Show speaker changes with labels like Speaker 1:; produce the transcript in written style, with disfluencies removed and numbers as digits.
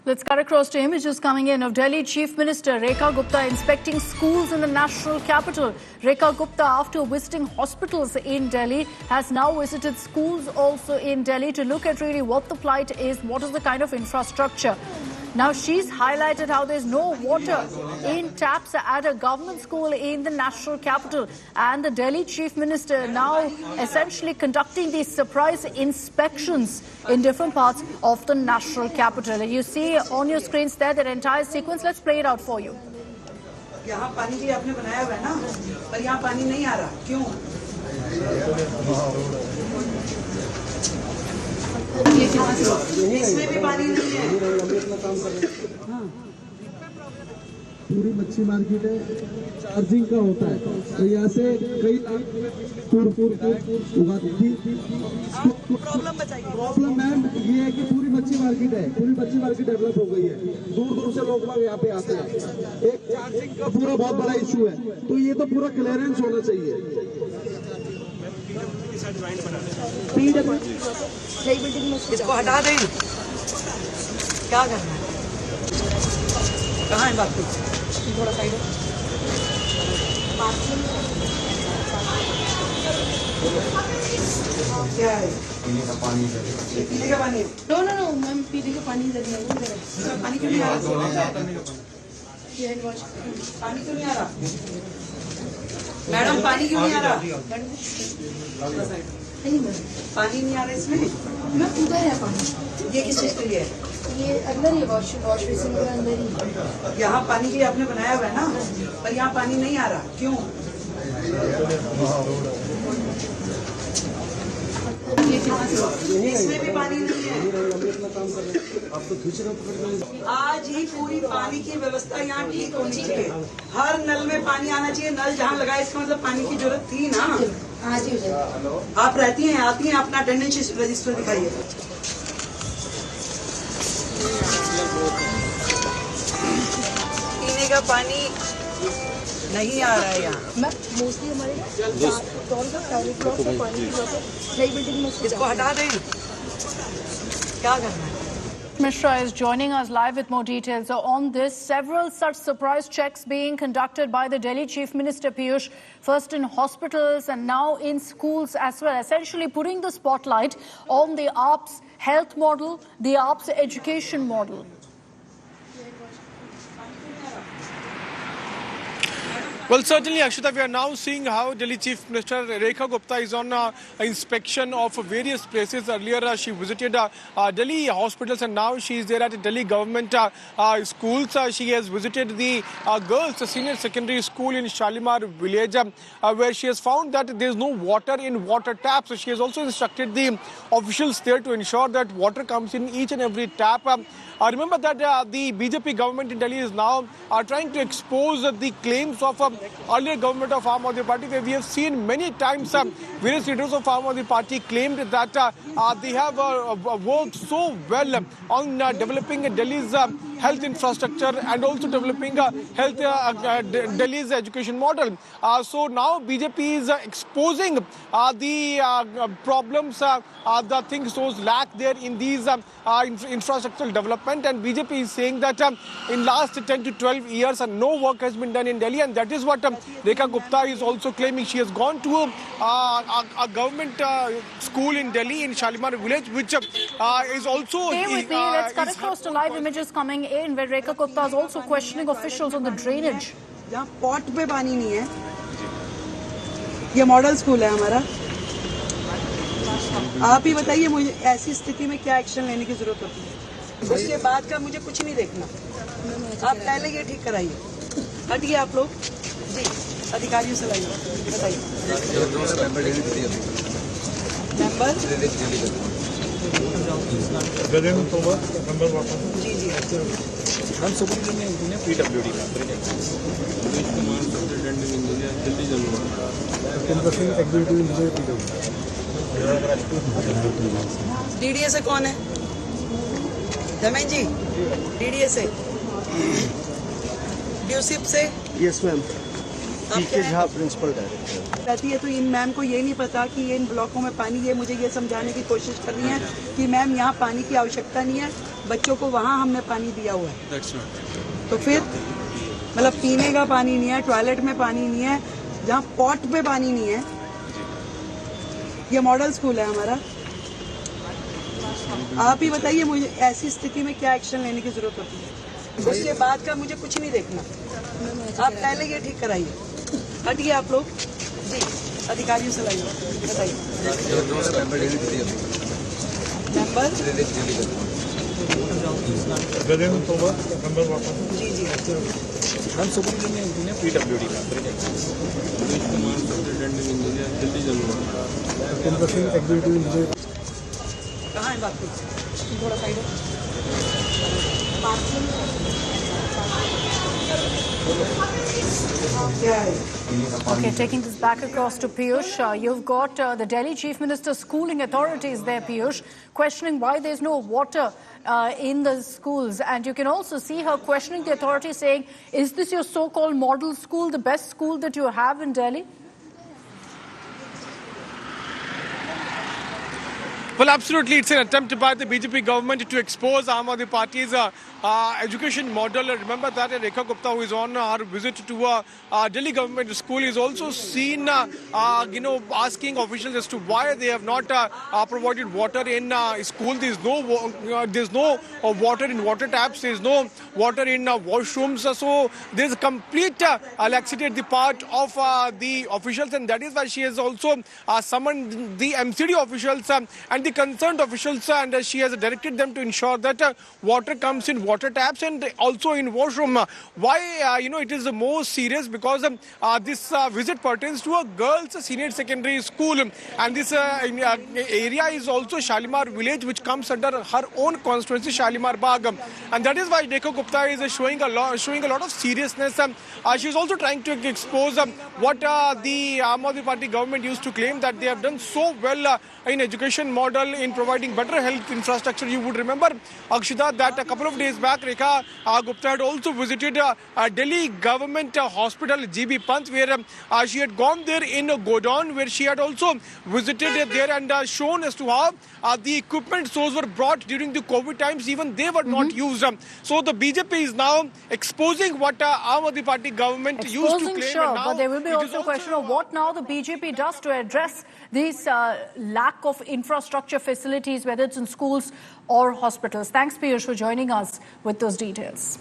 Speaker 1: Let's cut across to images coming in of Delhi Chief Minister Rekha Gupta inspecting schools in the national capital. Rekha Gupta, after visiting hospitals in Delhi, has now visited schools also in Delhi to look at really what the plight is, what is the kind of infrastructure. Now, she's highlighted how there's no water in taps at a government school in the national capital. And the Delhi Chief Minister now essentially conducting these surprise inspections in different parts of the national capital. And you see on your screens there that entire sequence. Let's play it out for you.
Speaker 2: यहाँ पानी के लिए आपने बनाया हुआ है ना, पर यहाँ पानी नहीं आ रहा, क्यों? इसमें भी पानी नहीं है।
Speaker 3: पूरी मच्छी मार्केट है, चार्जिंग का होता है, तो यहाँ से कई प्रॉब्लम मैम ये है कि पूरी मच्छी मार्केट डेवलप हो गई है, दूर दूर से लोग यहाँ पे आते हैं, एक चार्जिंग का पूरा बहुत बड़ा इशू है, तो ये तो पूरा क्लियरेंस होना चाहिए।
Speaker 2: इसको हटा दें, क्या करना है? कहाँ है बाथरूम? थोड़ा साइड क्या है? पीने का पानी नो मैम, पीने का पानी इधर नहीं है। पानी क्यों नहीं आ रहा? पानी क्यों नहीं आ रहा मैडम? पानी क्यों नहीं आ रहा? पानी नहीं आ रहा इसमें। मैं उधर है पानी। ये किस चीज के लिए है? ये अंदर ही वॉश बेसिन के अंदर ही। यहाँ पानी के लिए आपने बनाया हुआ है ना, पर यहाँ पानी नहीं आ रहा, क्यों? इसमें भी पानी नहीं है। आज ही पूरी पानी की व्यवस्था यहाँ ठीक होनी चाहिए, हर नल में पानी आना चाहिए। नल जहाँ लगा इसका मतलब पानी की जरूरत थी ना। आज ही आप रहती हैं, आती हैं, अपना अटेंडेंस रजिस्टर दिखाइए। पीने का पानी नहीं आ रहा है यहाँ। मोस्टली हमारे इसको हटा दें, क्या करना है?
Speaker 1: Mishra is joining us live with more details. So on this, several such surprise checks being conducted by the Delhi Chief Minister Piyush, first in hospitals and now in schools as well, essentially putting the spotlight on the AAPS health model, the AAPS education model.
Speaker 4: Well, certainly, Akshita, we are now seeing how Delhi Chief Minister Rekha Gupta is on inspection of various places. Earlier, she visited Delhi hospitals and now she is there at Delhi government schools. She has visited the girls' senior secondary school in Shalimar village where she has found that there is no water in water taps. So she has also instructed the officials there to ensure that water comes in each and every tap. Remember that the BJP government in Delhi is now trying to expose the claims of earlier government of Aam Aadmi Party, where we have seen many times various leaders of Aam Aadmi Party claimed that they have worked so well on developing Delhi's health infrastructure and also developing Delhi's education model. So now BJP is exposing the problems, the things those lack there in these infrastructural development, and BJP is saying that in last 10 to 12 years no work has been done in Delhi, and that is what Rekha Gupta is also claiming. She has gone to a government school in Delhi in Shalimar village, which is also...
Speaker 1: Stay with me. Let's cut across to live images coming in where Rekha Gupta is also questioning officials on the drainage.
Speaker 2: यहाँ pot पे पानी नहीं है, ये model school है हमारा। आप ही बताइए मुझे ऐसी स्थिति में क्या एक्शन लेने की जरूरत होती है? उसके बाद का मुझे कुछ नहीं देखना, आप पहले ये ठीक कराइए। हटिए आप लोग जी, अधिकारियों से लाइए, बताइए। मेंबर जी जी
Speaker 5: हम सुपरिटेंडेंट PWD का जल्दी
Speaker 2: DDA से कौन है? धर्मेंद्र जी, DDA से, ड्यूसिप से?
Speaker 3: यस मैम, प्रिंसिपल डायरेक्टर
Speaker 2: रहती है, तो इन मैम को ये नहीं पता कि ये इन ब्लॉकों में पानी है। मुझे ये समझाने की कोशिश करनी है कि मैम यहाँ पानी की आवश्यकता नहीं है, बच्चों को वहाँ हमने पानी दिया हुआ है।
Speaker 5: That's not right.
Speaker 2: तो फिर मतलब पीने का पानी नहीं है, टॉयलेट में पानी नहीं है, जहाँ पॉट पे पानी नहीं है। ये मॉडल स्कूल है हमारा। आप ही बताइए मुझे ऐसी स्थिति में क्या एक्शन लेने की जरूरत होती है। उसके बाद का मुझे कुछ नहीं देखना, आप पहले ये ठीक कराइए। हटिए आप लोग जी, अधिकारियों से लाइए, बताइए नंबर। जी जी
Speaker 5: हम सुपरिटेंडेंट इंजीनियर PWD का सुरेश कुमार सुपरिटेंडेंट इंजीनियर दिल्ली जलवा।
Speaker 2: कहाँ है बात? थोड़ा साइड क्या है?
Speaker 1: Okay, taking this back across to Piyush, you've got the Delhi Chief Minister schooling authorities there, Piyush, questioning why there's no water in the schools. And you can also see her questioning the authorities, saying, is this your so-called model school, the best school that you have in Delhi?
Speaker 4: Well, absolutely. It's an attempt by the BJP government to expose Aam Aadmi Party's education model. Remember that Rekha Gupta, who is on her visit to Delhi government school, is also seen, asking officials as to why they have not provided water in school. There's no water in water taps. There's no water in washrooms. So there's complete laxity at the part of the officials, and that is why she has also summoned the MCD officials and the concerned officials, and she has directed them to ensure that water comes in water taps and also in washroom. Why it is the most serious, because this visit pertains to a girls senior secondary school, and this area is also Shalimar village, which comes under her own constituency, Shalimar Bagh, and that is why Rekha Gupta is showing a lot of seriousness. She is also trying to expose what the Aam Aadmi Party government used to claim, that they have done so well in education model, in providing better health infrastructure. You would remember, Akshita, that a couple of days back, Rekha Gupta had also visited Delhi government hospital, GB Pant, where she had gone there in Godon, where she had also visited there and shown as to how the equipment stores were brought during the COVID times. Even they were not used. So the BJP is now exposing what Aam Aadmi Party government used to claim.
Speaker 1: Sure, but there will be also a question of what now the BJP does to address this lack of infrastructure facilities, whether it's in schools or hospitals. Thanks, Piyush, for joining us with those details.